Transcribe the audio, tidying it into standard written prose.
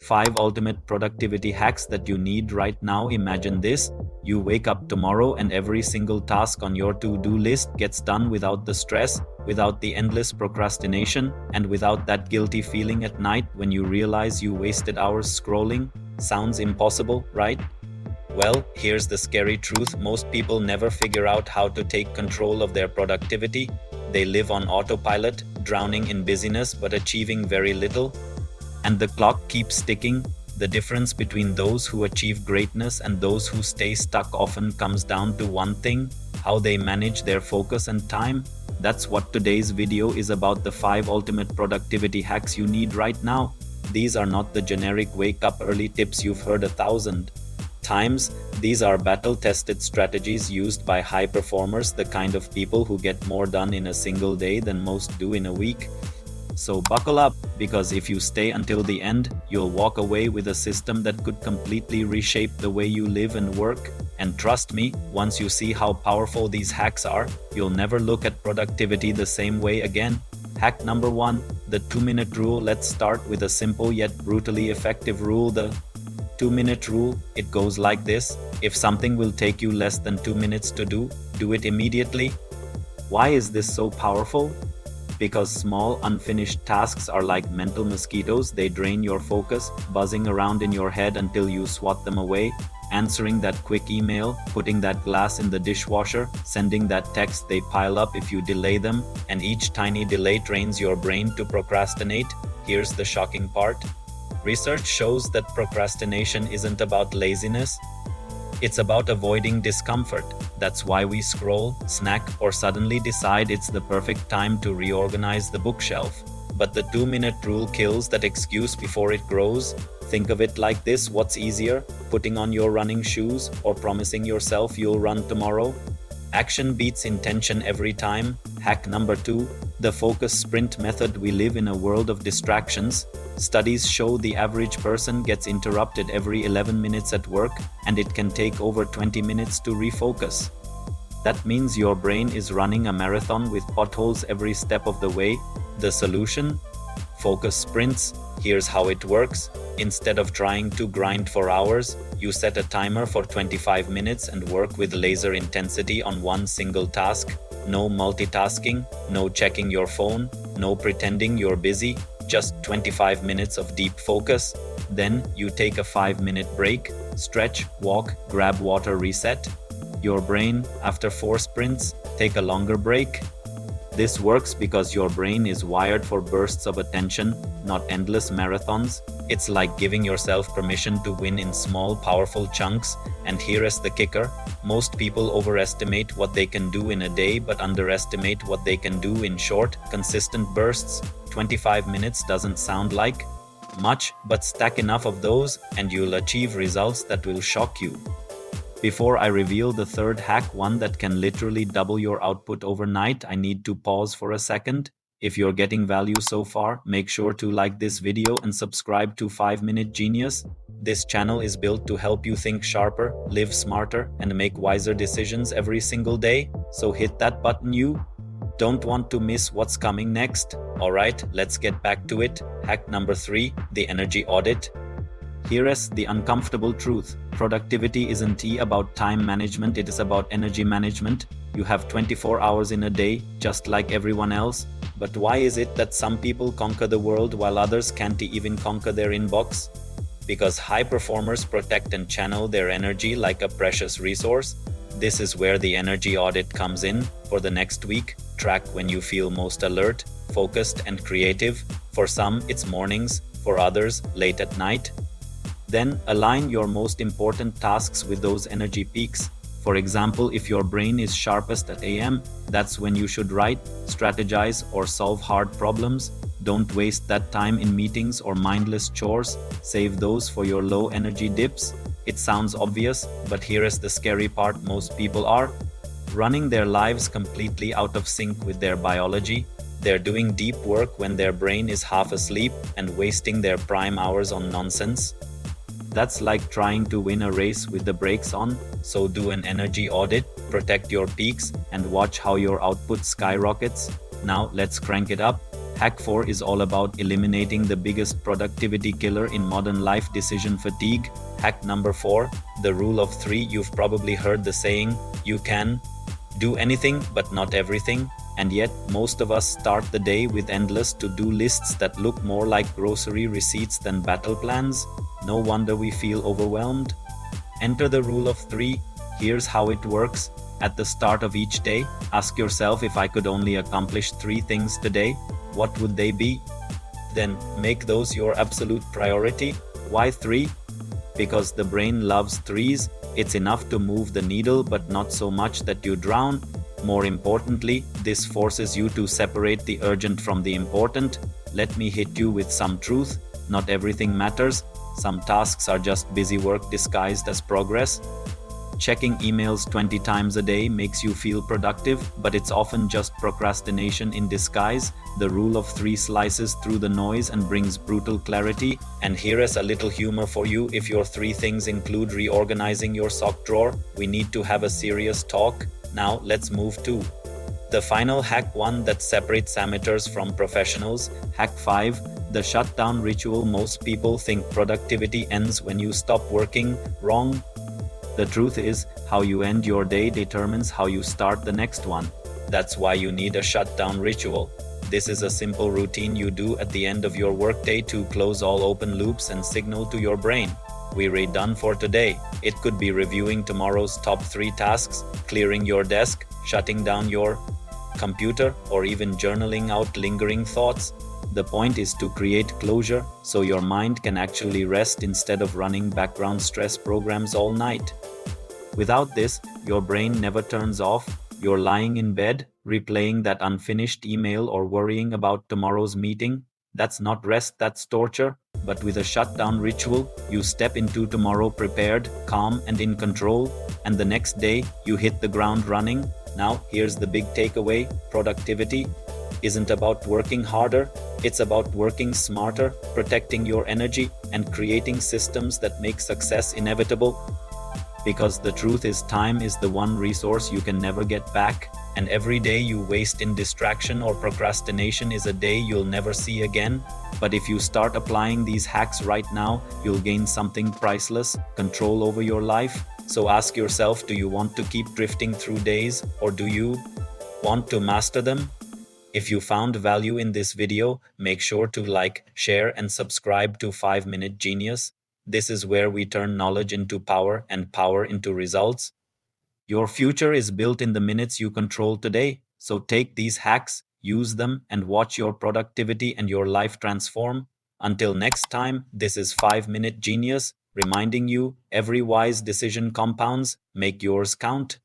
5 ultimate productivity hacks that you need right now. Imagine this. You wake up tomorrow and every single task on your to-do list gets done without the stress, without the endless procrastination, and without that guilty feeling at night when you realize you wasted hours scrolling. Sounds impossible, right? Well, here's the scary truth. Most people never figure out how to take control of their productivity. They live on autopilot, drowning in busyness but achieving very little. And the clock keeps ticking. The difference between those who achieve greatness and those who stay stuck often comes down to one thing: how they manage their focus and time. That's what today's video is about, the 5 ultimate productivity hacks you need right now. These are not the generic wake up early tips you've heard 1,000 times. These are battle-tested strategies used by high performers, the kind of people who get more done in a single day than most do in a week. So buckle up, because if you stay until the end, you'll walk away with a system that could completely reshape the way you live and work. And trust me, once you see how powerful these hacks are, you'll never look at productivity the same way again. Hack number 1, the 2-minute rule. Let's start with a simple yet brutally effective rule, the 2-minute rule. It goes like this: if something will take you less than 2 minutes to do, do it immediately. Why is this so powerful? Because small, unfinished tasks are like mental mosquitoes. They drain your focus, buzzing around in your head until you swat them away. Answering that quick email, putting that glass in the dishwasher, sending that text, they pile up if you delay them, and each tiny delay trains your brain to procrastinate. Here's the shocking part. Research shows that procrastination isn't about laziness. It's about avoiding discomfort. That's why we scroll, snack, or suddenly decide it's the perfect time to reorganize the bookshelf. But the 2-minute rule kills that excuse before it grows. Think of it like this: what's easier, putting on your running shoes or promising yourself you'll run tomorrow? Action beats intention every time. Hack number 2, the focus sprint method. We live in a world of distractions. Studies show the average person gets interrupted every 11 minutes at work, and it can take over 20 minutes to refocus. That means your brain is running a marathon with potholes every step of the way. The solution? Focus sprints. Here's how it works. Instead of trying to grind for hours, you set a timer for 25 minutes and work with laser intensity on one single task. No multitasking, no checking your phone, no pretending you're busy, just 25 minutes of deep focus. Then you take a 5-minute break, stretch, walk, grab water, reset. Your brain, after 4 sprints, take a longer break. This works because your brain is wired for bursts of attention, not endless marathons. It's like giving yourself permission to win in small, powerful chunks. And here is the kicker: most people overestimate what they can do in a day but underestimate what they can do in short, consistent bursts. 25 minutes doesn't sound like much, but stack enough of those and you'll achieve results that will shock you. Before I reveal the 3rd hack, one that can literally double your output overnight, I need to pause for a second. If you're getting value so far, make sure to like this video and subscribe to 5-Minute Genius. This channel is built to help you think sharper, live smarter, and make wiser decisions every single day. So hit that button. You don't want to miss what's coming next. Alright, let's get back to it. Hack number 3, the energy audit. Here is the uncomfortable truth. Productivity isn't about time management, it is about energy management. You have 24 hours in a day, just like everyone else. But why is it that some people conquer the world while others can't even conquer their inbox? Because high performers protect and channel their energy like a precious resource. This is where the energy audit comes in. For the next week, track when you feel most alert, focused, and creative. For some, it's mornings. For others, late at night. Then align your most important tasks with those energy peaks. For example, if your brain is sharpest at AM, that's when you should write, strategize, or solve hard problems. Don't waste that time in meetings or mindless chores. Save those for your low energy dips. It sounds obvious, but here is the scary part: most people are running their lives completely out of sync with their biology. They're doing deep work when their brain is half asleep and wasting their prime hours on nonsense. That's like trying to win a race with the brakes on. So do an energy audit, protect your peaks, and watch how your output skyrockets. Now let's crank it up. Hack 4 is all about eliminating the biggest productivity killer in modern life: decision fatigue. Hack number 4, the rule of 3. You've probably heard the saying, you can do anything but not everything. And yet, most of us start the day with endless to-do lists that look more like grocery receipts than battle plans. No wonder we feel overwhelmed. Enter the rule of 3. Here's how it works. At the start of each day, ask yourself, if I could only accomplish 3 things today, what would they be? Then make those your absolute priority. Why 3? Because the brain loves threes. It's enough to move the needle, but not so much that you drown. More importantly, this forces you to separate the urgent from the important. Let me hit you with some truth. Not everything matters. Some tasks are just busy work disguised as progress. Checking emails 20 times a day makes you feel productive, but it's often just procrastination in disguise. The rule of 3 slices through the noise and brings brutal clarity. And here is a little humor for you. If your 3 things include reorganizing your sock drawer, we need to have a serious talk. Now let's move to the final hack, one that separates amateurs from professionals. Hack 5, the shutdown ritual. Most people think productivity ends when you stop working. Wrong. The truth is, how you end your day determines how you start the next one. That's why you need a shutdown ritual. This is a simple routine you do at the end of your workday to close all open loops and signal to your brain, we're done for today. It could be reviewing tomorrow's top 3 tasks, clearing your desk, shutting down your computer, or even journaling out lingering thoughts. The point is to create closure so your mind can actually rest instead of running background stress programs all night. Without this, your brain never turns off. You're lying in bed, replaying that unfinished email or worrying about tomorrow's meeting. That's not rest, that's torture. But with a shutdown ritual, you step into tomorrow prepared, calm, and in control, and the next day, you hit the ground running. Now, here's the big takeaway: productivity isn't about working harder, it's about working smarter, protecting your energy, and creating systems that make success inevitable. Because the truth is, time is the one resource you can never get back, and every day you waste in distraction or procrastination is a day you'll never see again. But if you start applying these hacks right now, you'll gain something priceless: control over your life. So ask yourself, do you want to keep drifting through days, or do you want to master them? If you found value in this video, make sure to like, share, and subscribe to 5-Minute Genius. This is where we turn knowledge into power and power into results. Your future is built in the minutes you control today. So take these hacks, use them, and watch your productivity and your life transform. Until next time, this is 5-Minute Genius, reminding you, every wise decision compounds. Make yours count.